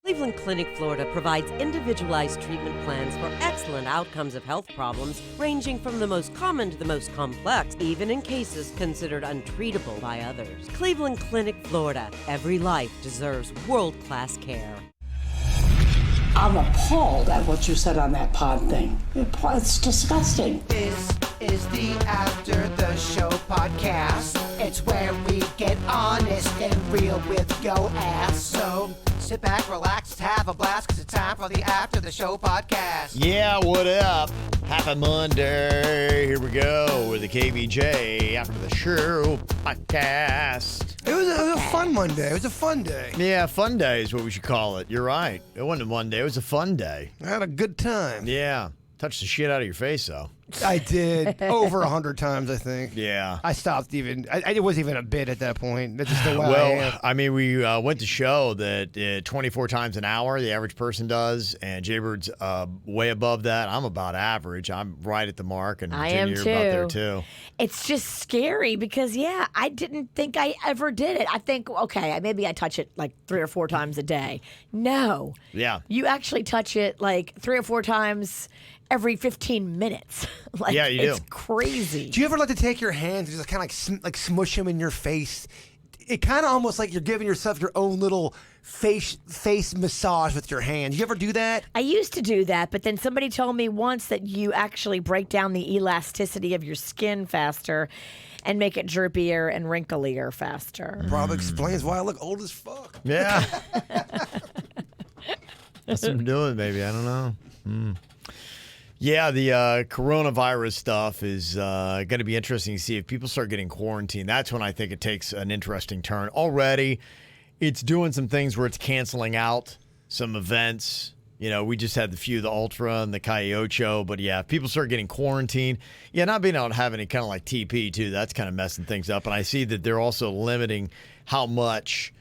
Cleveland Clinic, Florida provides individualized treatment plans for excellent outcomes of health problems ranging from the most common to the most complex, even in cases considered untreatable by others. Cleveland Clinic, Florida. Every life deserves world-class care. I'm appalled at what you said on that pod thing. It's disgusting. This is the After the Show podcast. It's where we get honest and real with yo ass. So sit back, relax, have a blast, because it's time for the After the Show podcast. Yeah, what up? Happy Monday. Here we go with the KVJ After the Show podcast. It was a fun Monday. It was a fun day. Yeah, fun day is what we should call it. You're right. It wasn't a Monday. It was a fun day. I had a good time. Yeah. Touched the shit out of your face, though. I did. Over 100 times, I think. Yeah. I stopped even. It wasn't even a bit at that point. That's just the way I Well, am. I mean, we went to show that 24 times an hour, the average person does, and Jaybird's way above that. I'm about average. I'm right at the mark, and I am you're too. about there, too. It's just scary because, I didn't think I ever did it. I think, okay, maybe I touch it like 3 or 4 times a day. No. Yeah. You actually touch it like 3 or 4 times every 15 minutes. Like, Yeah, you do. It's crazy. Do you ever like to take your hands and just kind of like smush them in your face? It kind of almost like you're giving yourself your own little face massage with your hands. You ever do that? I used to do that, but then somebody told me once that you actually break down the elasticity of your skin faster and make it droopier and wrinklier faster. Probably explains why I look old as fuck. Yeah. That's what I'm doing, baby. I don't know. Yeah, the coronavirus stuff is going to be interesting to see if people start getting quarantined. That's when I think it takes an interesting turn. Already, it's doing some things where it's canceling out some events. You know, we just had the Ultra and the Calle but yeah, if people start getting quarantined, not being able to have any kind of like TP too, that's kind of messing things up. And I see that they're also limiting how much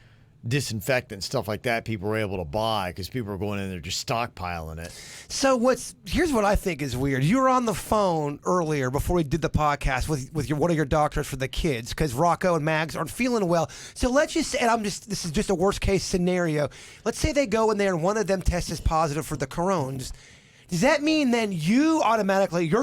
disinfectant, stuff like that, people were able to buy because people are going in there just stockpiling it. So here's what I think is weird. You were on the phone earlier before we did the podcast with one of your doctors for the kids because Rocco and Mags aren't feeling well. So let's just say, this is just a worst case scenario. Let's say they go in there and one of them tests positive for the coronas. Does that mean then you're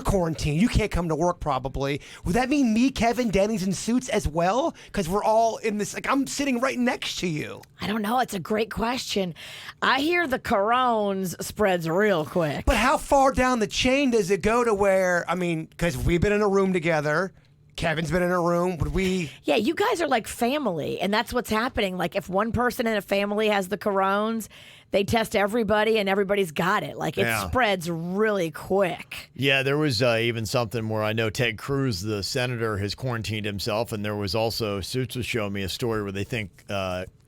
quarantined? You can't come to work probably. Would that mean me, Kevin, Denny's in suits as well? Because we're all in this, like I'm sitting right next to you. I don't know. It's a great question. I hear the corones spreads real quick. But how far down the chain does it go to where, because we've been in a room together. Kevin's been in a room. Would we? Yeah, you guys are like family, and that's what's happening. Like if one person in a family has the corones, they test everybody, and everybody's got it. Like it spreads really quick. Yeah, there was even something where I know Ted Cruz, the senator, has quarantined himself, and there was also, Suits was showing me a story where they think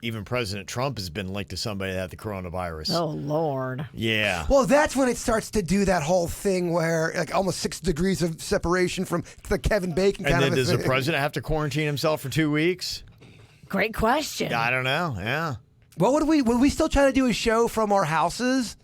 even President Trump has been linked to somebody that had the coronavirus. Oh, Lord. Yeah. Well, that's when it starts to do that whole thing where like almost 6 degrees of separation from the Kevin Bacon kind and of then a does thing. the president have to quarantine himself for 2 weeks? Great question. I don't know. Yeah. What would we still try to do a show from our houses?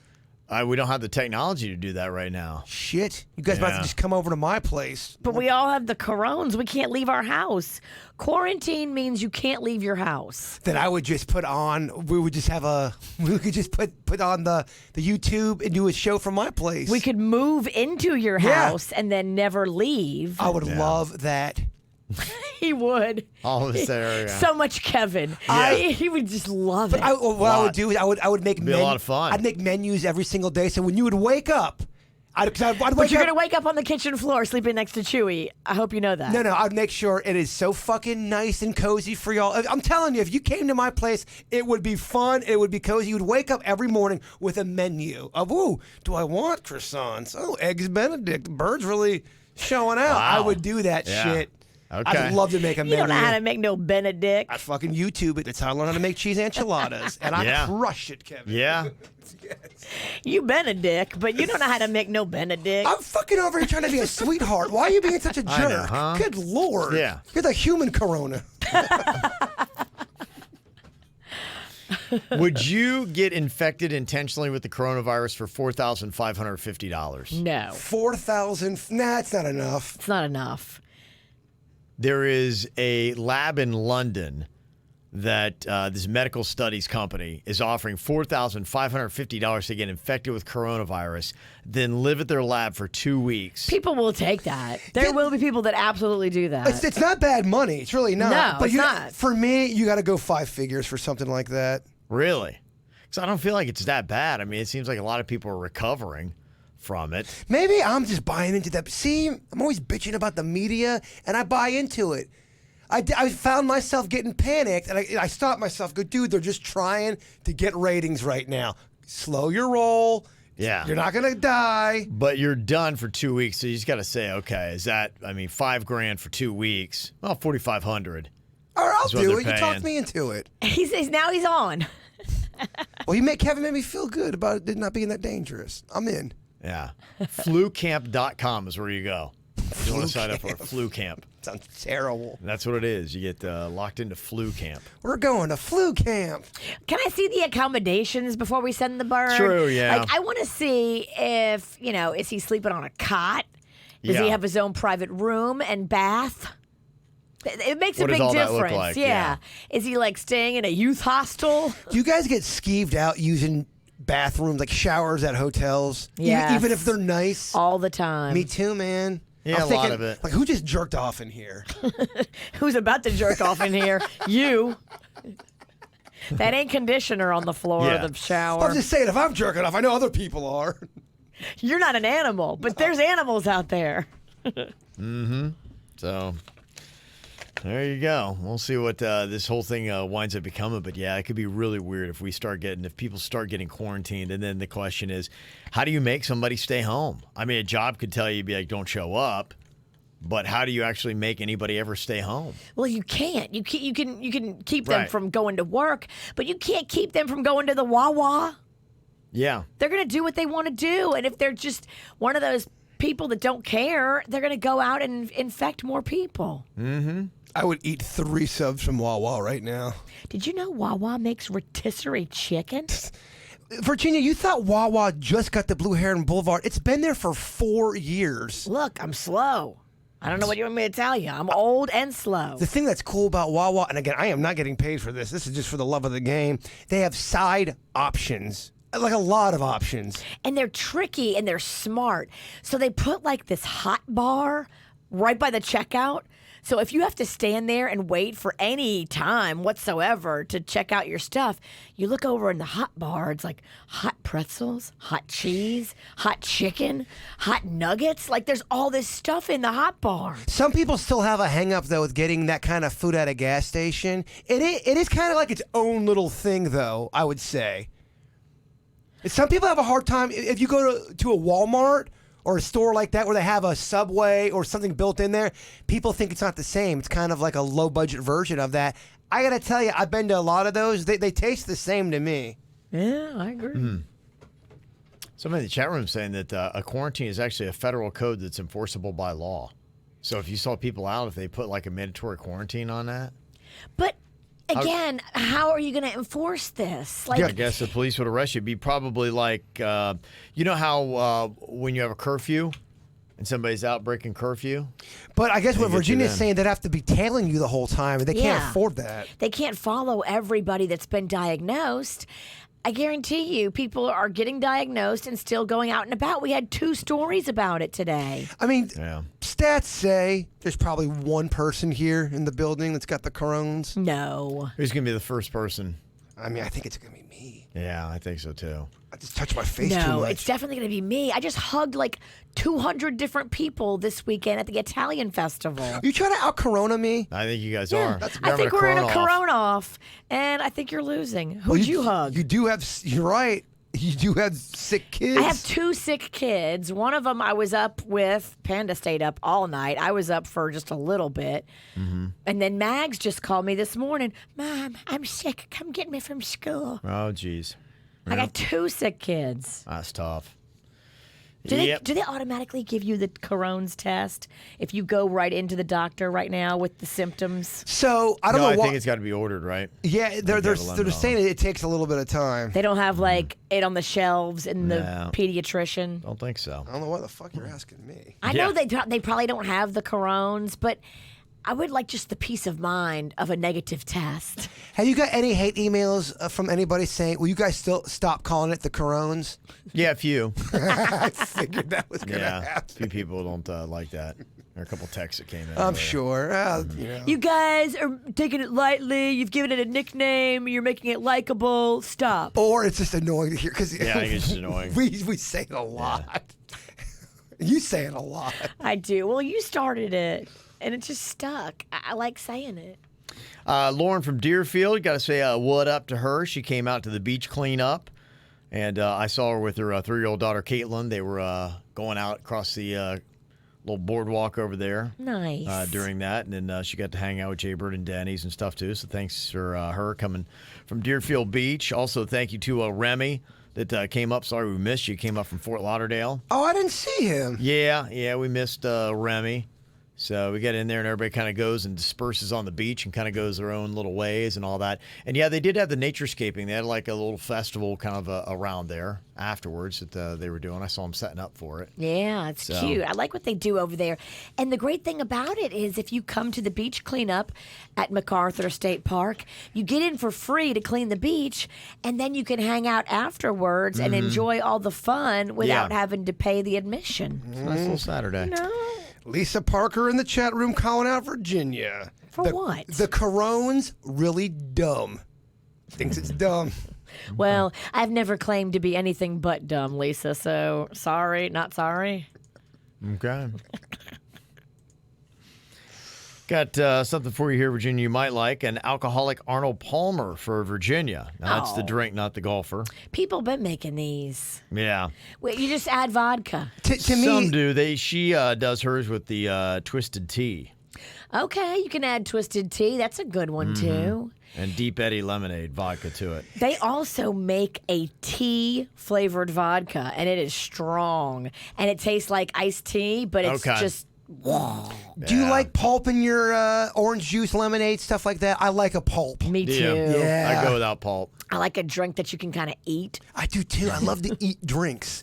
We don't have the technology to do that right now. Shit. You guys about to just come over to my place. But we all have the corones. We can't leave our house. Quarantine means you can't leave your house. That I would just put on, we could just put on the YouTube and do a show from my place. We could move into your house and then never leave. I would love that. He would. All of this area. So much Kevin. He would just love it. I would do is I would make be a lot of fun. I'd make menus every single day. So when you would wake up, I'd wake But you're up. going to wake up on the kitchen floor sleeping next to Chewy. I hope you know that. No, I'd make sure it is so fucking nice and cozy for y'all. I'm telling you, if you came to my place, it would be fun. It would be cozy. You would wake up every morning with a menu of, do I want croissants? Oh, Eggs Benedict. The bird's really showing out. Wow. I would do that shit. Okay. I'd love to make a You menu. don't know how to make no Benedict. I fucking YouTube it. That's how I learned how to make cheese enchiladas. And I crush it, Kevin. Yeah. You Benedict, but you don't know how to make no Benedict. I'm fucking over here trying to be a sweetheart. Why are you being such a jerk? I know, huh? Good Lord. Yeah. You're the human corona. Would you get infected intentionally with the coronavirus for $4,550? No. 4,000. Nah, it's not enough. It's not enough. There is a lab in London that this medical studies company is offering $4,550 to get infected with coronavirus, then live at their lab for 2 weeks. People will take that. There will be people that absolutely do that. It's not bad money. It's really not. No, but it's not. For me, you got to go 5 figures for something like that. Really? Because I don't feel like it's that bad. I mean, it seems like a lot of people are recovering from it. Maybe I'm just buying into that. See, I'm always bitching about the media, and I buy into it. I found myself getting panicked, and I stopped myself. Go, dude, they're just trying to get ratings right now. Slow your roll. Yeah. You're not going to die. But you're done for 2 weeks, so you just got to say, okay, is that, I mean, $5,000 for 2 weeks? Well, $4,500. All right, I'll That's what do they're it. You paying. talked me into it. Now he's on. Well, Kevin made me feel good about it not being that dangerous. I'm in. Yeah. Flucamp.com is where you go. If you want to sign up for a flu camp. Sounds terrible. And that's what it is. You get locked into flu camp. We're going to flu camp. Can I see the accommodations before we send the bird? True, yeah. Like, I want to see if, is he sleeping on a cot? Does Yeah. he have his own private room and bath? It makes What a does big all that look difference. like? Yeah. Yeah. Is he like staying in a youth hostel? Do you guys get skeeved out using bathrooms, like showers at hotels? Yes. Even if they're nice? All the time. Me too, man. Yeah, I'm a lot thinking, of it. Like, who just jerked off in here? Who's about to jerk off in here? You. That ain't conditioner on the floor Yeah. of the shower. I'm just saying, if I'm jerking off, I know other people are. You're not an animal, but there's animals out there. So there you go. We'll see what this whole thing winds up becoming. But yeah, it could be really weird if people start getting quarantined. And then the question is, how do you make somebody stay home? I mean, a job could tell you, be like, don't show up. But how do you actually make anybody ever stay home? Well, you can't. You can keep them Right. from going to work, but you can't keep them from going to the Wawa. Yeah. They're going to do what they want to do, and if they're just one of those people that don't care, they're going to go out and infect more people. I would eat 3 subs from Wawa right now. Did you know Wawa makes rotisserie chicken? Virginia, you thought Wawa just got the Blue Heron Boulevard. It's been there for 4 years. Look, I'm slow. I don't know what you want me to tell you. I'm old and slow. The thing that's cool about Wawa, and again, I am not getting paid for this. This is just for the love of the game. They have side options, like a lot of options. And they're tricky and they're smart. So they put like this hot bar right by the checkout. So if you have to stand there and wait for any time whatsoever to check out your stuff, you look over in the hot bar, it's like hot pretzels, hot cheese, hot chicken, hot nuggets. Like there's all this stuff in the hot bar. Some people still have a hang up, though, with getting that kind of food at a gas station. It is kind of like its own little thing, though, I would say. Some people have a hard time. If you go to a Walmart or a store like that where they have a Subway or something built in there, people think it's not the same. It's kind of like a low-budget version of that. I got to tell you, I've been to a lot of those. They taste the same to me. Yeah, I agree. Somebody in the chat room saying that a quarantine is actually a federal code that's enforceable by law. So if you saw people out, if they put like a mandatory quarantine on that, But again, how are you going to enforce this? Like, I guess the police would arrest you. It'd be probably like, you know how when you have a curfew and somebody's out breaking curfew? But I guess what get you Virginia's then. saying, they'd have to be tailing you the whole time, and they can't Yeah. afford that. they can't follow everybody that's been diagnosed. I guarantee you, people are getting diagnosed and still going out and about. We had 2 stories about it today. I mean, Yeah. stats say there's probably one person here in the building that's got the corones. No. Who's going to be the first person? I mean, I think it's going to be me. Yeah, I think so too. I just touched my face too No, much. it's definitely going to be me. I just hugged like 200 different people this weekend at the Italian festival. Are you trying to out-corona me? I think you guys are. I think we're in a off. corona off, and I think you're losing. Who'd you hug? You do have, you're right. You do have sick kids. I have 2 sick kids. One of them I was up with. Panda stayed up all night. I was up for just a little bit. And then Mags just called me this morning. Mom, I'm sick. Come get me from school. Oh, geez. I got 2 sick kids. That's tough. Do Yep. they automatically give you the Crohn's test if you go right into the doctor right now with the symptoms? So, I don't No, know I what. think it's got to be ordered, right? Yeah, they're have a limit on saying it takes a little bit of time. They don't have like it on the shelves in the No. pediatrician. Don't think so. I don't know what the fuck you're asking me. I Yeah. know they probably don't have the Crohn's, but I would like just the peace of mind of a negative test. Have you got any hate emails from anybody saying, will you guys still stop calling it the Corones? Yeah, a few. I figured that was going to Yeah, a happen. few people don't like that. There are a couple texts that came in. I'm earlier. sure. You know. You guys are taking it lightly. You've given it a nickname. You're making it likable. Stop. Or it's just annoying to hear because Yeah, I think it's just annoying. we say it a lot. You say it a lot. I do. Well, you started it, and it just stuck. I like saying it. Lauren from Deerfield, got to say what up to her. She came out to the beach cleanup, and I saw her with her 3-year-old daughter, Caitlin. They were going out across the little boardwalk over there. Nice. During that, and then she got to hang out with Jaybird and Denny's and stuff, too. So thanks for her coming from Deerfield Beach. Also, thank you to Remy that came up. Sorry we missed you. Came up from Fort Lauderdale. Oh, I didn't see him. Yeah, we missed Remy. So we got in there and everybody kind of goes and disperses on the beach and kind of goes their own little ways and all that. And yeah, they did have the naturescaping. They had like a little festival kind of around there afterwards that they were doing. I saw them setting up for it. Yeah, it's So- cute. I like what they do over there. And the great thing about it is if you come to the beach cleanup at MacArthur State Park, you get in for free to clean the beach, and then you can hang out afterwards and enjoy all the fun without Yeah. having to pay the admission. It's a nice little Saturday. No. Lisa Parker in the chat room calling out Virginia. For what? The Corone's really dumb. Thinks it's dumb. Well, I've never claimed to be anything but dumb, Lisa, so sorry, not sorry. Okay. Got something for you here, Virginia, you might like. An alcoholic Arnold Palmer for Virginia. Now, that's the Oh. drink, not the golfer. People been making these. Yeah. Wait, you just add vodka. To Some me, do. She does hers with the twisted tea Okay, you can add twisted tea. That's a good one, too. and Deep Eddy lemonade vodka to it. They also make a tea flavored vodka, and it is strong. And it tastes like iced tea, but it's Okay. just. do you like pulp in your orange juice, lemonade, stuff like that? I like a pulp. Me Do too. you? Yeah. I go without pulp. I like a drink that you can kind of eat. I do too. I love to eat drinks.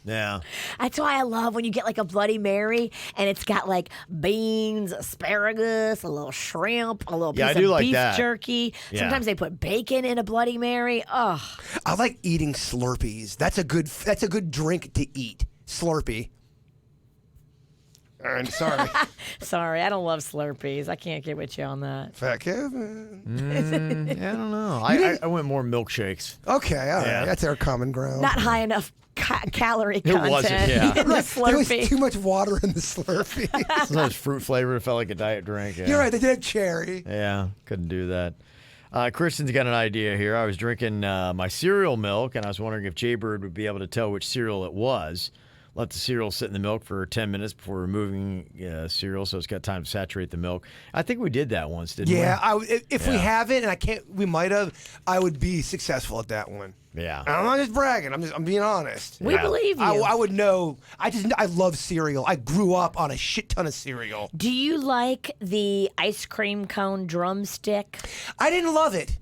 Yeah. That's why I love when you get like a Bloody Mary and it's got like beans, asparagus, a little shrimp, a little Yeah, I piece do of like beef that. jerky. Yeah. Sometimes they put bacon in a Bloody Mary. Oh, I like eating Slurpees. That's a good drink to eat. Slurpee. I'm sorry. sorry, I don't love Slurpees. I can't get with you on that. Fat Kevin. Yeah, I don't know. I went more milkshakes. Okay, all right. Yeah. That's our common ground. Not high enough calorie content wasn't, yeah. in the There was Slurpee. too much water in the Slurpee. Sometimes fruit flavor felt like a diet drink. Yeah. You're right. They did have cherry. Yeah, couldn't do that. Kristen's got an idea here. I was drinking my cereal milk, and I was wondering if Jaybird would be able to tell which cereal it was. Let the cereal sit in the milk for 10 minutes before removing cereal, so it's got time to saturate the milk. I think we did that once, didn't Yeah, if we Yeah. haven't, and I can't, we might have. I would be successful at that one. we? Yeah. I'm not just bragging. I'm being honest. We believe you. I would know. I love cereal. I grew up on a shit ton of cereal. Do you like the ice cream cone drumstick? I didn't love it.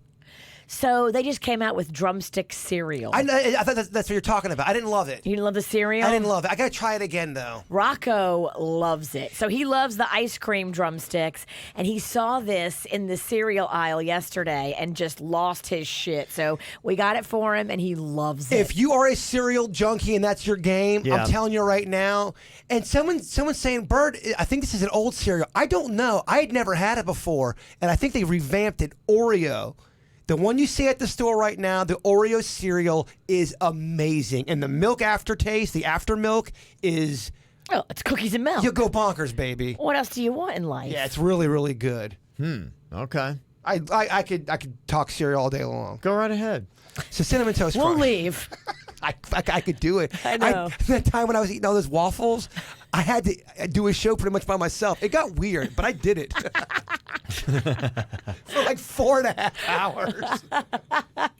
So they just came out with drumstick cereal. I thought that's what you're talking about. I didn't love it. You didn't love the cereal? I didn't love it. I gotta try it again though. Rocco loves it. So he loves the ice cream drumsticks, and he saw this in the cereal aisle yesterday and just lost his shit. So we got it for him, and he loves it. If you are a cereal junkie and that's your game, Yeah. I'm telling you right now. And someone's saying, Bird, I think this is an old cereal. I don't know. I had never had it before, and I think they revamped it. Oreo. The one you see at the store right now, the Oreo cereal is amazing. And the milk aftertaste, the after milk is, Oh, it's cookies and milk. you'll go bonkers, baby. What else do you want in life? Yeah, it's really, really good. Okay. I could talk cereal all day long. Go right ahead. So Cinnamon Toast We'll Crunch. leave. I could do it. I know. That time when I was eating all those waffles, I had to do a show pretty much by myself. It got weird, but I did it. For like 4.5 hours.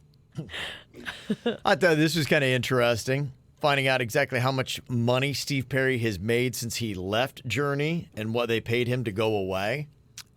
I thought this was kind of interesting. Finding out exactly how much money Steve Perry has made since he left Journey and what they paid him to go away.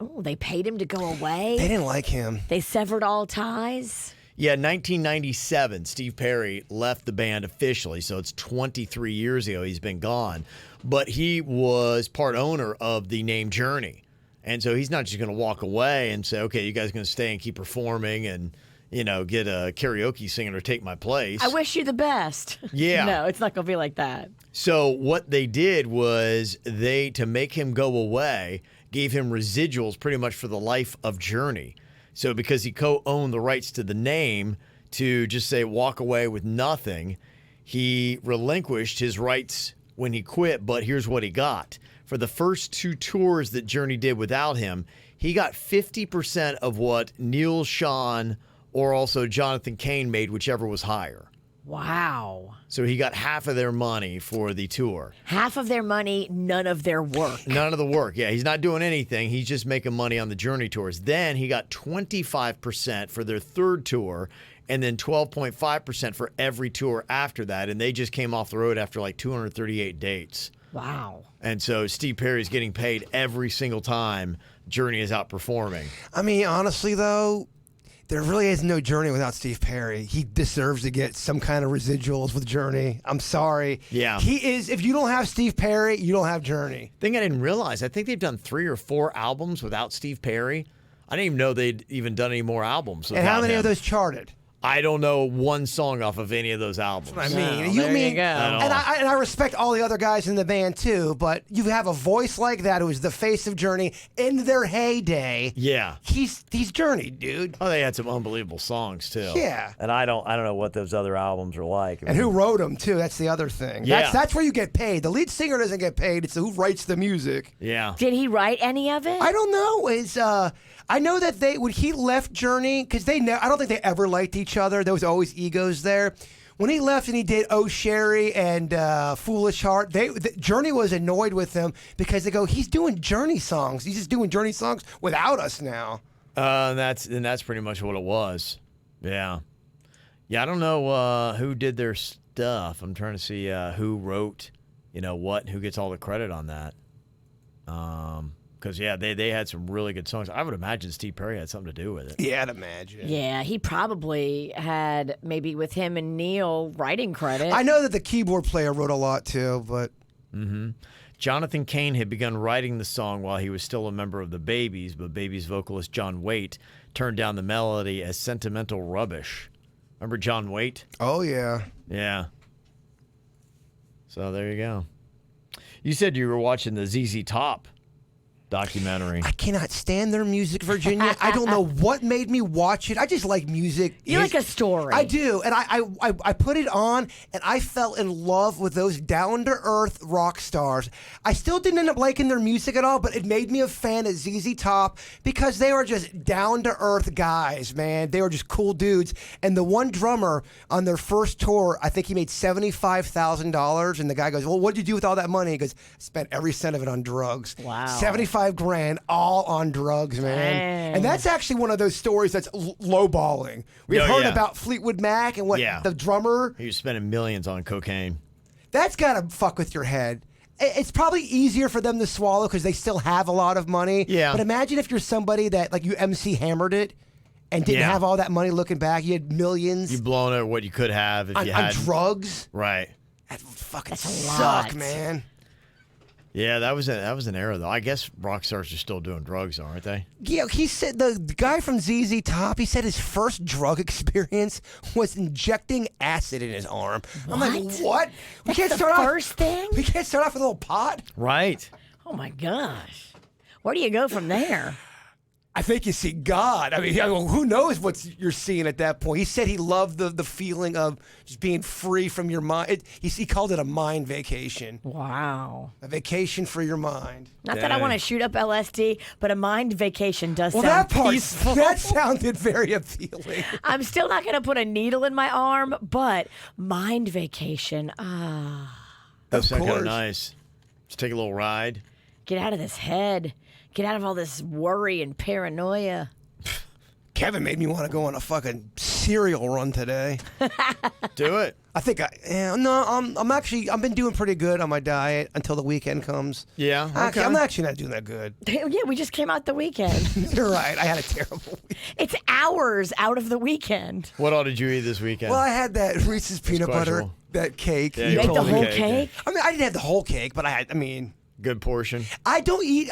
Oh, they paid him to go away. They didn't like him. They severed all ties. Yeah, 1997, Steve Perry left the band officially, so it's 23 years ago he's been gone. But he was part owner of the name Journey. And so he's not just going to walk away and say, okay, you guys are going to stay and keep performing and, get a karaoke singer to take my place. I wish you the best. Yeah. No, it's not going to be like that. So what they did was to make him go away, gave him residuals pretty much for the life of Journey. So because he co-owned the rights to the name to just say walk away with nothing, he relinquished his rights when he quit, but here's what he got. For the first 2 tours that Journey did without him, he got 50% of what Neil Schon or also Jonathan Cain made, whichever was higher. Wow. So he got half of their money for the tour. Half of their money, none of their work. None of the work. Yeah, he's not doing anything. He's just making money on the Journey tours. Then he got 25% for their 3rd tour and then 12.5% for every tour after that. And they just came off the road after like 238 dates. Wow. And so Steve Perry's getting paid every single time Journey is outperforming. I mean, honestly, though, there really is no Journey without Steve Perry. He deserves to get some kind of residuals with Journey. I'm sorry. Yeah. He is. If you don't have Steve Perry, you don't have Journey. Thing I didn't realize, I think they've done 3 or 4 albums without Steve Perry. I didn't even know they'd even done any more albums without And how many him. of those charted? I don't know one song off of any of those albums. I mean, there you you go. and I respect all the other guys in the band too, but you have a voice like that who is the face of Journey in their heyday. Yeah. He's Journey, dude. Oh, they had some unbelievable songs too. Yeah. And I don't know what those other albums are like. And who wrote them too? That's the other thing. Yeah. That's where you get paid. The lead singer doesn't get paid. It's who writes the music. Yeah. Did he write any of it? I don't know. I know that when he left Journey, because I don't think they ever liked each other. There was always egos there. When he left and he did Oh Sherry and Foolish Heart, Journey was annoyed with him because they go, he's doing Journey songs. He's just doing Journey songs without us now. And that's pretty much what it was. Yeah. Yeah, I don't know who did their stuff. I'm trying to see who wrote, what, and who gets all the credit on that. Because, they had some really good songs. I would imagine Steve Perry had something to do with it. Yeah, I'd imagine. Yeah, he probably had maybe with him and Neil writing credit. I know that the keyboard player wrote a lot too, but... Mm-hmm. Jonathan Cain had begun writing the song while he was still a member of the Babies, but Babies vocalist John Waite turned down the melody as sentimental rubbish. Remember John Waite? Oh, yeah. Yeah. So there you go. You said you were watching the ZZ Top documentary. I cannot stand their music, Virginia. I don't know what made me watch it. I just like music. You like a story. I do. And I put it on, and I fell in love with those down-to-earth rock stars. I still didn't end up liking their music at all, but it made me a fan of ZZ Top because they were just down-to-earth guys, man. They were just cool dudes. And the one drummer on their first tour, I think he made $75,000, and the guy goes, well, what'd you do with all that money? He goes, I spent every cent of it on drugs. Wow. $75,000 all on drugs, man. Dang. And that's actually one of those stories that's lowballing. We've heard about Fleetwood Mac and what the drummer. He was spending millions on cocaine. That's got to fuck with your head. It's probably easier for them to swallow because they still have a lot of money. Yeah. But imagine if you're somebody that, like, you MC Hammered it and didn't have all that money looking back. You had millions. You've blown it what you could have if you had. On drugs. Right. That would fucking That's a suck, lot. man. Yeah, that was an era, though. I guess rock stars are still doing drugs, aren't they? Yeah, he said the guy from ZZ Top, he said his first drug experience was injecting acid in his arm. I'm like, what? That's the first thing? We can't start off with a little pot? Right. Oh my gosh. Where do you go from there? I think you see God. I mean, who knows what you're seeing at that point. He said he loved the feeling of just being free from your mind. He called it a mind vacation. Wow. A vacation for your mind. Not that I want to shoot up LSD, but a mind vacation does Well, sound that part, peaceful. that sounded very appealing. I'm still not going to put a needle in my arm, but mind vacation. That sounds kind course. of nice. Just take a little ride. Get out of this head. Get out of all this worry and paranoia. Kevin made me want to go on a fucking cereal run today. Do it. I think I've been doing pretty good on my diet until the weekend comes. Yeah. Actually, Okay. I'm actually not doing that good. Yeah, we just came out the weekend. You're right. I had a terrible week. It's hours out of the weekend. What all did you eat this weekend? Well, I had that Reese's peanut butter, questionable. that cake. Yeah, You ate told the me whole cake, cake? I mean, I didn't have the whole cake, but Good portion. I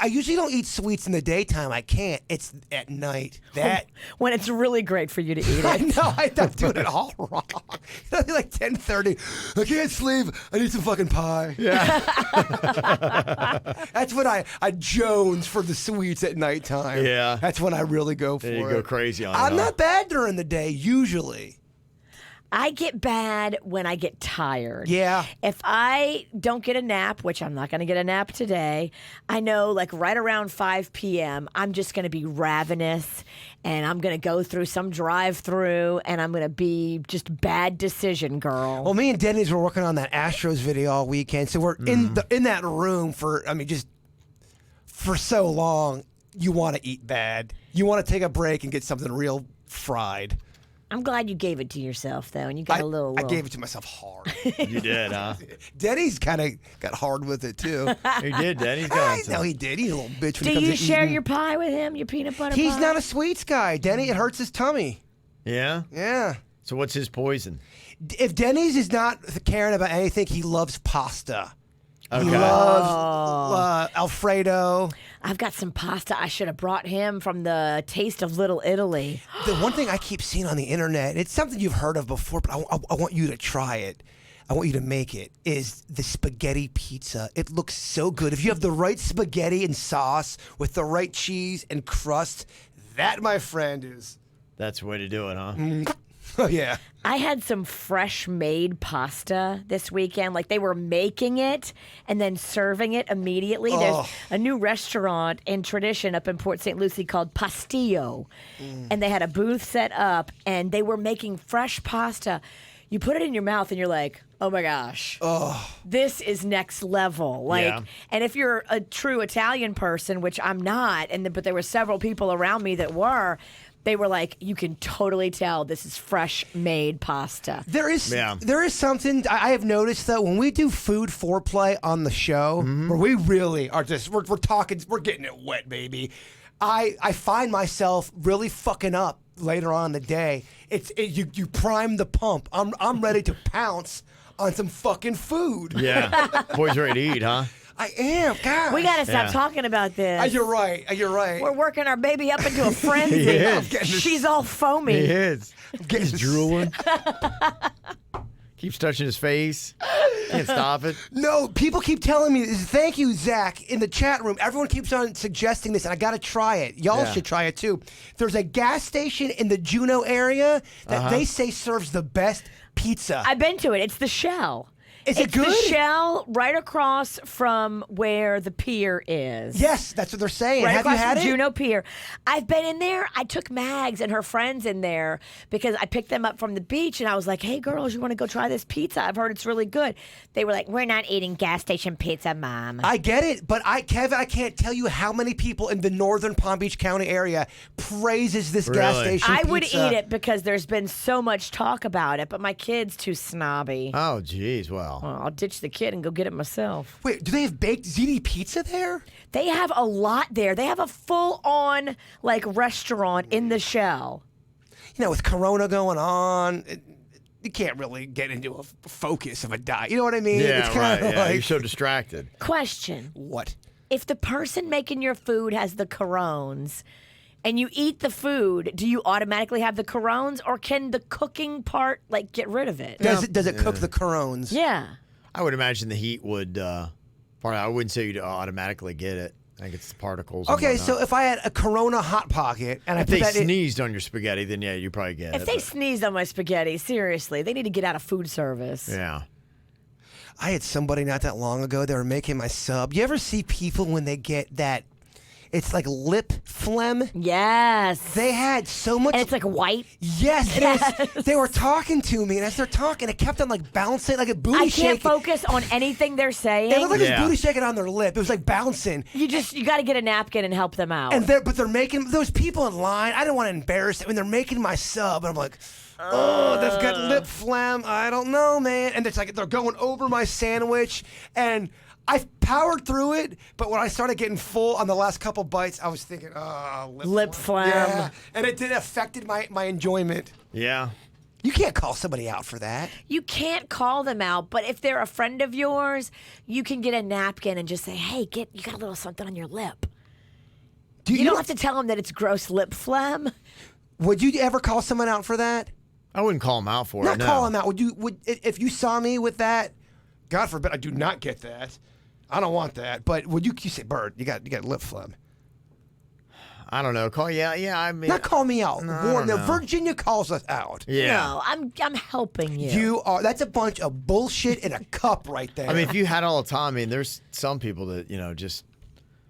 usually don't eat sweets in the daytime. I can't. It's at night. That When it's really great for you to eat I it. know. I'm doing it all wrong. Like 10:30. I can't sleep. I need some fucking pie. Yeah. That's when I jones for the sweets at nighttime. Yeah. That's when I really go for There it. you go crazy on it. I'm huh? not bad during the day usually. I get bad when I get tired. Yeah. If I don't get a nap, which I'm not going to get a nap today, I know like right around 5 p.m., I'm just going to be ravenous and I'm going to go through some drive-through and I'm going to be just bad decision, girl. Well, me and Denny's were working on that Astros video all weekend, so we're in that room for just for so long. You want to eat bad. You want to take a break and get something real fried. I'm glad you gave it to yourself, though, and you got a little. I gave it to myself hard. You did, huh? Denny's kind of got hard with it too. He did, Denny's got I some. know he did. He's a little bitch when Do it comes you to share eating. your pie with him, your peanut butter pie? He's not a sweets guy. Denny, it hurts his tummy. Yeah? Yeah. So what's his poison? If Denny's is not caring about anything, he loves pasta. Okay. He loves Alfredo. I've got some pasta I should have brought him from the Taste of Little Italy. The one thing I keep seeing on the internet, it's something you've heard of before, but I want you to try it. I want you to make it, is the spaghetti pizza. It looks so good. If you have the right spaghetti and sauce with the right cheese and crust, that, my friend, is... That's the way to do it, huh? Oh, yeah. I had some fresh made pasta this weekend. Like they were making it and then serving it immediately. There's a new restaurant in Tradition up in Port St. Lucie called Pastillo. And they had a booth set up and they were making fresh pasta. You put it in your mouth and you're like, oh my gosh, this is next level. Like, Yeah. and if you're a true Italian person, which I'm not, but there were several people around me that were, they were like, you can totally tell this is fresh made pasta. There is something I have noticed though when we do food foreplay on the show, where we really are just we're talking, we're getting it wet, baby. I find myself really fucking up later on in the day. You prime the pump. I'm ready to pounce on some fucking food. Yeah. Boys ready to eat, huh? I am. God. We got to stop Yeah. talking about this. You're right. You're right. We're working our baby up into a frenzy. He is. She's all foamy. He is. getting He's drooling. Keeps touching his face. Can't stop it. No, people keep telling me, thank you, Zach, in the chat room. Everyone keeps on suggesting this, and I got to try it. Y'all Yeah. should try it, too. There's a gas station in the Juneau area that they say serves the best pizza. I've been to it. It's the Shell. Is it it's good? the Shell right across from where the pier is. Yes, that's what they're saying. Right Have you across had from it? Juneau Pier. I've been in there. I took Mags and her friends in there because I picked them up from the beach and I was like, hey, girls, you want to go try this pizza? I've heard it's really good. They were like, we're not eating gas station pizza, Mom. I get it, but Kevin, I can't tell you how many people in the northern Palm Beach County area praises this gas Really? station I pizza. would eat it because there's been so much talk about it, but my kid's too snobby. Oh, geez. Well. Well, I'll ditch the kid and go get it myself. Wait, do they have baked ziti pizza there? They have a lot there. They have a full-on restaurant in the Shell. You know, with Corona going on, you can't really get into a focus of a diet. You know what I mean? Yeah, it's right. kinda Yeah, like, you're so distracted. Question. what? If the person making your food has the Corones and you eat the food, do you automatically have the Corones or can the cooking part get rid of it? Does it cook the Corones? Yeah. I would imagine the heat would. I wouldn't say you'd automatically get it. I think it's the particles. and Okay, whatnot. so if I had a Corona Hot Pocket and I if put they that in, sneezed on your spaghetti, then yeah, you probably get it. If they but- sneezed on my spaghetti, seriously, they need to get out of food service. yeah. I had somebody not that long ago. They were making my sub. You ever see people when they get that? It's like lip phlegm. Yes. They had so much. And it's white. Yes, they were talking to me, and as they're talking, it kept on bouncing like a booty I shaking. can't focus on anything they're saying. It looked like it Yeah. was booty shaking on their lip. It was bouncing. You got to get a napkin and help them out. But they're making those people in line. I didn't want to embarrass them. And they're making my sub, and I'm like, oh, they've got lip phlegm. I don't know, man. And it's they're going over my sandwich, and I powered through it. But when I started getting full on the last couple bites, I was thinking, oh, Lip phlegm. Yeah, and it did affected my enjoyment. Yeah. You can't call somebody out for that. You can't call them out, but if they're a friend of yours, you can get a napkin and just say, "Hey, you got a little something on your lip." You don't have to tell them that it's gross lip phlegm. Would you ever call someone out for that? I wouldn't call him out for it. Not No. call him out. Would if you saw me with that? God forbid, I do not get that. I don't want that. But would you say, Bird, you got lip phlegm? I don't know. I mean, Not call me out. No, I Warren, don't know. Virginia calls us out. Yeah. No, I'm helping you. You are. That's a bunch of bullshit in a cup right there. I mean, if you had it all the time, I mean, there's some people that just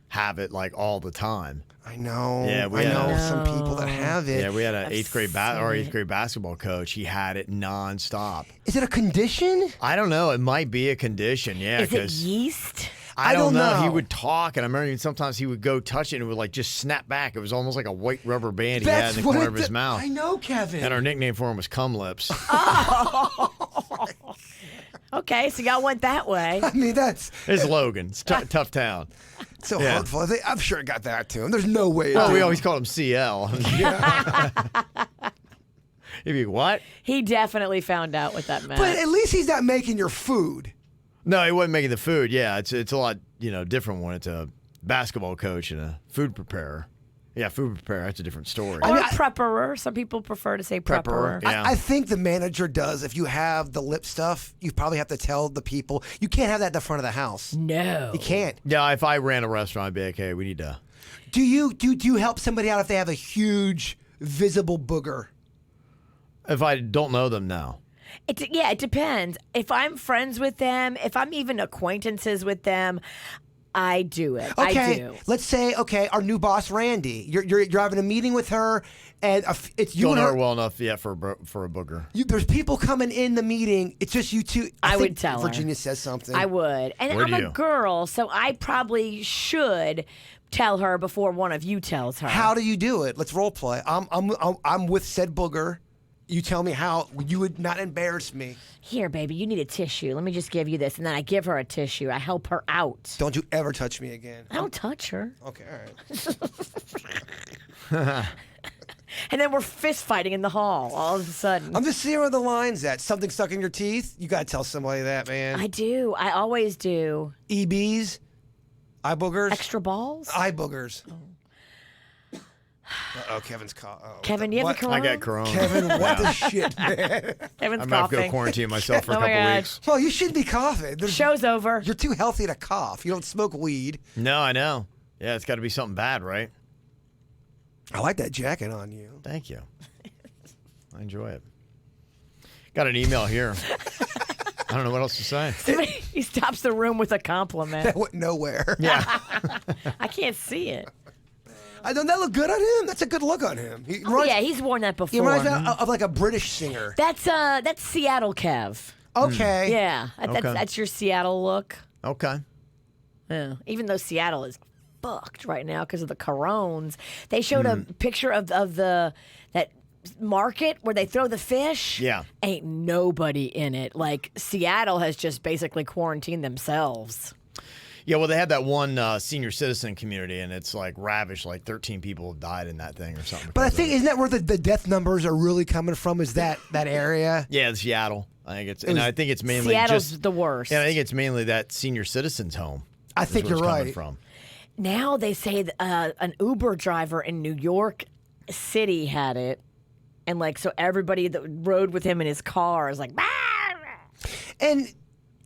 have it like all the time. I know. Yeah, I know some people that have it. Yeah, we had an eighth grade basketball coach. He had it nonstop. Is it a condition? I don't know. It might be a condition. Yeah, Is it because yeast? I don't know. He know. would talk, and I remember sometimes he would go touch it, and it would like just snap back. It was almost like a white rubber band he had in the corner of his mouth. I know, Kevin. And our nickname for him was Cum Lips. Okay, so y'all went that way. I mean, that's It's Logan. It's tough town. so Yeah. hurtful. I'm sure it got that to him. There's no way. Oh, we always called him CL. He'd be, what? He definitely found out what that meant. But at least he's not making your food. No, he wasn't making the food. Yeah, it's a lot different when it's a basketball coach and a food preparer. Yeah, food preparer. That's a different story. or prepperer. Some people prefer to say prepperer. Yeah. I think the manager does. If you have the lip stuff, you probably have to tell the people. You can't have that in the front of the house. No. You can't. Yeah, if I ran a restaurant, I'd be like, hey, we need to. Do you help somebody out if they have a huge visible booger? If I don't know them, no. It depends. If I'm friends with them, if I'm even acquaintances with them, I do it. Okay, I do. let's say our new boss Randy. You're having a meeting with her, and it's you Don't and know her. her well enough yet for a booger. There's people coming in the meeting. It's just you two. I would think tell her. Virginia says something. I would. And Would I'm you? a girl, so I probably should tell her before one of you tells her. How do you do it? Let's role play. I'm with said booger. You tell me how you would not embarrass me. Here, baby, you need a tissue. Let me just give you this. And then I give her a tissue. I help her out. Don't you ever touch me again. I don't touch her. Okay, all right. And then we're fist fighting in the hall all of a sudden. I'm just seeing where the line's at. Something stuck in your teeth? You gotta tell somebody that, man. I do. I always do. EBs? Eye boogers? Extra balls? Eye boogers. Uh-oh, Kevin's Kevin, do you have what? the corona? I got corona. Kevin, what the shit, man? Kevin's I'm gonna have to go coughing. quarantine myself for a Oh my couple God. weeks. Well, you should be coughing. Show's over. You're too healthy to cough. You don't smoke weed. No, I know. Yeah, it's got to be something bad, right? I like that jacket on you. Thank you. I enjoy it. Got an email here. I don't know what else to say. He stops the room with a compliment. That went nowhere. Yeah. I can't see it. Don't that look good on him? That's a good look on him. He Oh, reminds- yeah, he's worn that He before. reminds me of like a British singer. That's Seattle Kev. Okay. Yeah, Okay. that's your Seattle look. Okay. Yeah. Even though Seattle is fucked right now because of the corones, they showed a picture of that market where they throw the fish. Yeah. Ain't nobody in it. Like Seattle has just basically quarantined themselves. Yeah, well, they had that one senior citizen community, and it's like ravished. Like 13 people have died in that thing or something. But I because think of it. isn't that where the death numbers are really coming from? Is that area? Yeah, it's Seattle. I think it's, and I think it's mainly Seattle's just the worst. And I think it's mainly that senior citizens home. I is think where you're it's coming right. From. Now they say that, an Uber driver in New York City had it, and like so everybody that rode with him in his car is like, bah! And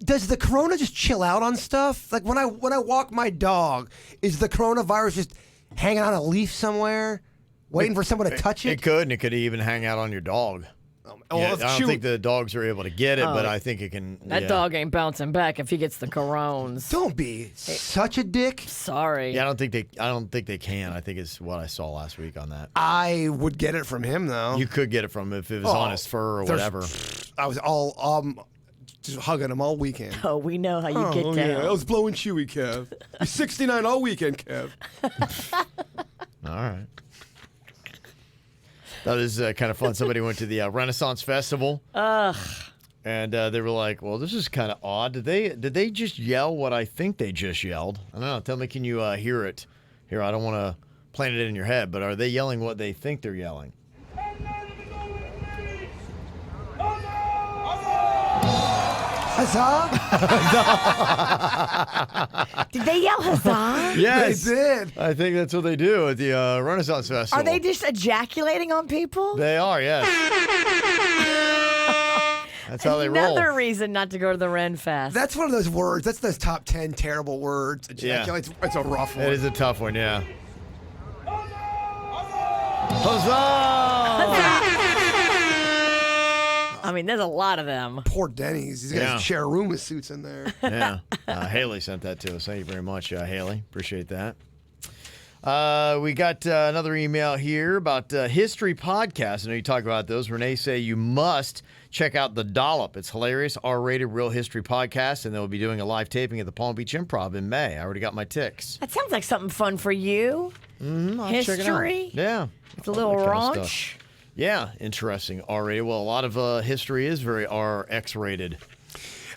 does the corona just chill out on stuff? Like when I walk my dog, is the coronavirus just hanging on a leaf somewhere, waiting for someone to touch It it? could, and it could even hang out on your dog. Oh, Yeah, if I don't chew- think the dogs are able to get it, but I think it can. That yeah. dog ain't bouncing back if he gets the corones. Don't be such a dick. Sorry. Yeah, I don't think they can. I think it's what I saw last week on that. I would get it from him though. You could get it from him if it was on his fur or there's- whatever. I was all just hugging him all weekend. Oh, we know how you get down. I was blowing Chewy, Kev. You're 69 all weekend, Kev. All right. That is kind of fun. Somebody went to the Renaissance Festival. Ugh. And they were like, well, this is kind of odd. Did they just yell what I think they just yelled? I don't know. Tell me, can you hear it? Here, I don't want to plant it in your head, but are they yelling what they think they're yelling? Huzzah! Did they yell huzzah? Yes, They did. I think that's what they do at the Renaissance Festival. Are they just ejaculating on people? They are, yes. That's how they roll. Another reason not to go to the Ren Fest. That's one of those words. That's those top 10 terrible words. Yeah. It's a rough one. It is a tough one, yeah. Huzzah! I mean, there's a lot of them. Poor Denny's. He's got Yeah. his share a room with suits in there. Yeah. Haley sent that to us. Thank you very much, Haley. Appreciate that. We got another email here about history podcasts. I know you talk about those. Renee say you must check out The Dollop. It's hilarious, R-rated real history podcast, and they'll be doing a live taping at the Palm Beach Improv in May. I already got my ticks. That sounds like something fun for you. I'll check it out. History? Yeah. It's a little All that kind of raunch. stuff. Yeah, interesting. R-rated. Well, a lot of history is very RX-rated.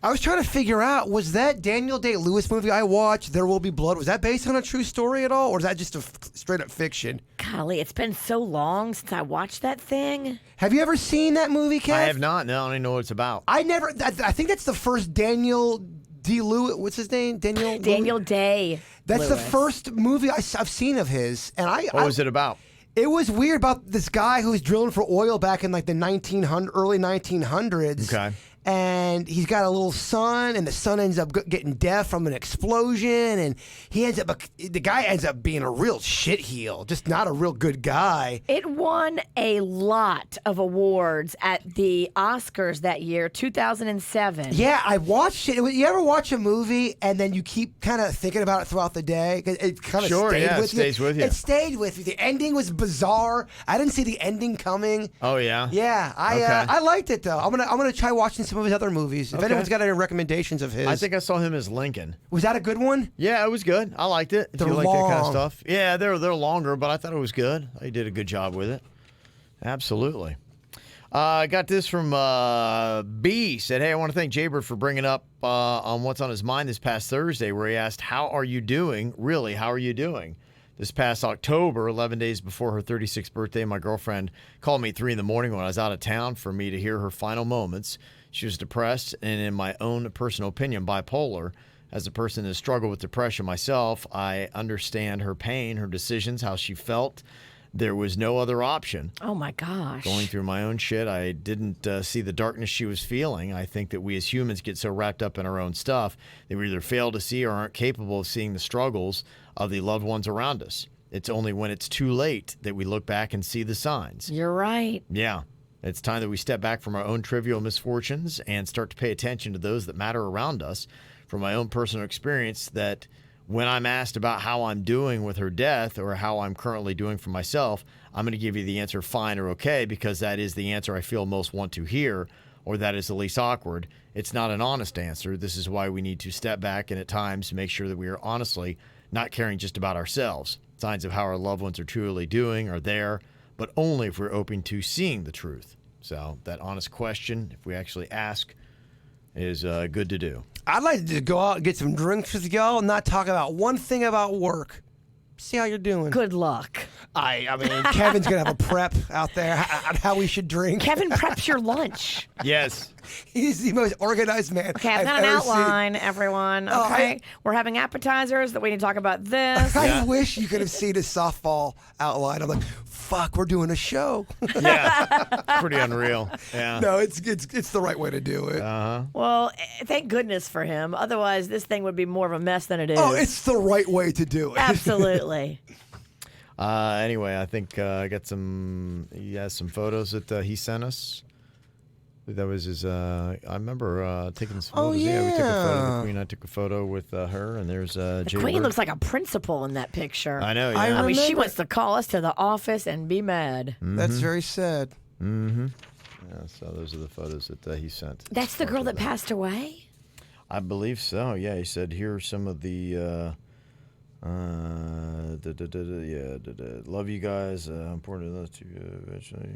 I was trying to figure out, was that Daniel Day-Lewis movie I watched, There Will Be Blood, was that based on a true story at all, or is that just a straight-up fiction? Golly, it's been so long since I watched that thing. Have you ever seen that movie, Kev? I have not. No, I don't even know what it's about. I think that's the first Daniel D. Lewis. What's his name? Daniel Day. That's the Lewis. first movie I've seen of his, and What was it about? It was weird about this guy who was drilling for oil back in like the early 1900s. Okay. And he's got a little son, and the son ends up getting deaf from an explosion, and the guy ends up being a real shitheel, just not a real good guy. It won a lot of awards at the Oscars that year, 2007. Yeah, I watched it. You ever watch a movie and then you keep kind of thinking about it throughout the day? 'Cause it kind of Sure, stayed yeah, it with you. stays with you. It stayed with you. The ending was bizarre. I didn't see the ending coming. Oh, yeah? Yeah, Okay. I liked it though. I'm gonna try watching some of his other movies. If Okay. anyone's got any recommendations of his, I think I saw him as Lincoln. was that a good one? Yeah, it was good. I liked it. If They're you like that kind of long. stuff. Yeah, they're longer, but I thought it was good. He did a good job with it. Absolutely. I got this from B. Said, hey, I want to thank Jaybird for bringing up on what's on his mind this past Thursday, where he asked, how are you doing? Really, how are you doing? This past October, 11 days before her 36th birthday, my girlfriend called me at 3 in the morning when I was out of town for me to hear her final moments. She was depressed and, in my own personal opinion, bipolar. As a person that has struggled with depression myself, I understand her pain, her decisions, how she felt. There was no other option. Oh my gosh. Going through my own shit, I didn't see the darkness she was feeling. I think that we as humans get so wrapped up in our own stuff that we either fail to see or aren't capable of seeing the struggles of the loved ones around us. It's only when it's too late that we look back and see the signs. You're right. Yeah. It's time that we step back from our own trivial misfortunes and start to pay attention to those that matter around us. From my own personal experience, that when I'm asked about how I'm doing with her death or how I'm currently doing for myself, I'm going to give you the answer fine or okay, because that is the answer I feel most want to hear, or that is the least awkward. It's not an honest answer. This is why we need to step back and at times make sure that we are honestly not caring just about ourselves. Signs of how our loved ones are truly doing are there, but only if we're open to seeing the truth. So that honest question, if we actually ask, is good to do. I'd like to go out and get some drinks with y'all and not talk about one thing about work. See how you're doing. Good luck. I mean, Kevin's going to have a prep out there on how we should drink. Kevin preps your lunch. Yes. He's the most organized man. Okay, I've got an ever seen. outline, everyone. Oh, Okay, we're having appetizers that we need to talk about this. I wish you could have seen his softball outline. I'm like, fuck, we're doing a show. Yeah. Pretty unreal. Yeah. No, it's the right way to do it. Well, thank goodness for him. Otherwise, this thing would be more of a mess than it is. Oh, it's the right way to do it. Absolutely. Anyway, I think I got he has some photos that he sent us. That was his, I remember taking some photos. Oh, yeah. We took a photo of the Queen. I took a photo with her, and there's The Jay Queen Bird. looks like a principal in that picture. I know, yeah. I I mean, she remember- wants to call us to the office and be mad. That's very sad. Yeah, so those are the photos that he sent. That's the girl that passed away? I believe so. Yeah, he said here are some of the love you guys. Important to those two. Eventually,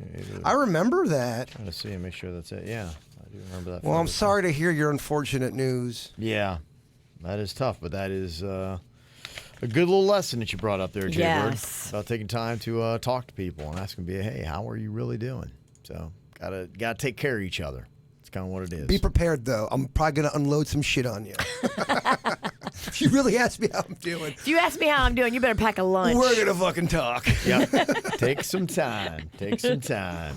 I remember that. trying to see and make sure that's it. Yeah, I do remember that. Well, I'm photo. sorry to hear your unfortunate news. Yeah, that is tough, but that is a good little lesson that you brought up there, Jay Yes. Bird, about taking time to talk to people and ask them, hey, how are you really doing? So gotta take care of each other. It's kind of what it is. Be prepared, though. I'm probably going to unload some shit on you. If you really ask me how I'm doing, If you ask me how I'm doing, you better pack a lunch. we're going to fucking talk. Yep. Take some time. Take some time.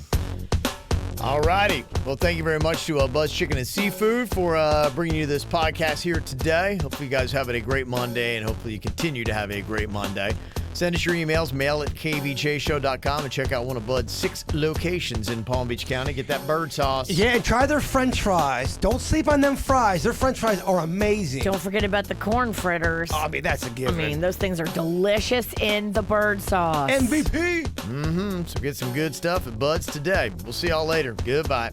All righty. Well, thank you very much to Buzz Chicken and Seafood for bringing you this podcast here today. Hopefully you guys are having a great Monday, and hopefully you continue to have a great Monday. Send us your emails, mail at kvjshow.com, and check out one of Bud's 6 locations in Palm Beach County. Get that bird sauce. Yeah, and try their French fries. Don't sleep on them fries. Their French fries are amazing. Don't forget about the corn fritters. I mean, that's a I given. mean, those things are delicious in the bird sauce. MVP. So get some good stuff at Bud's today. We'll see y'all later. Goodbye.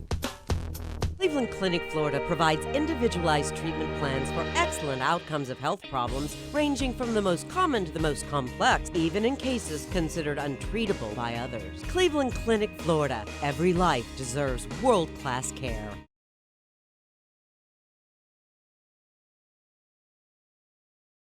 Cleveland Clinic, Florida provides individualized treatment plans for excellent outcomes of health problems ranging from the most common to the most complex, even in cases considered untreatable by others. Cleveland Clinic, Florida. Every life deserves world-class care.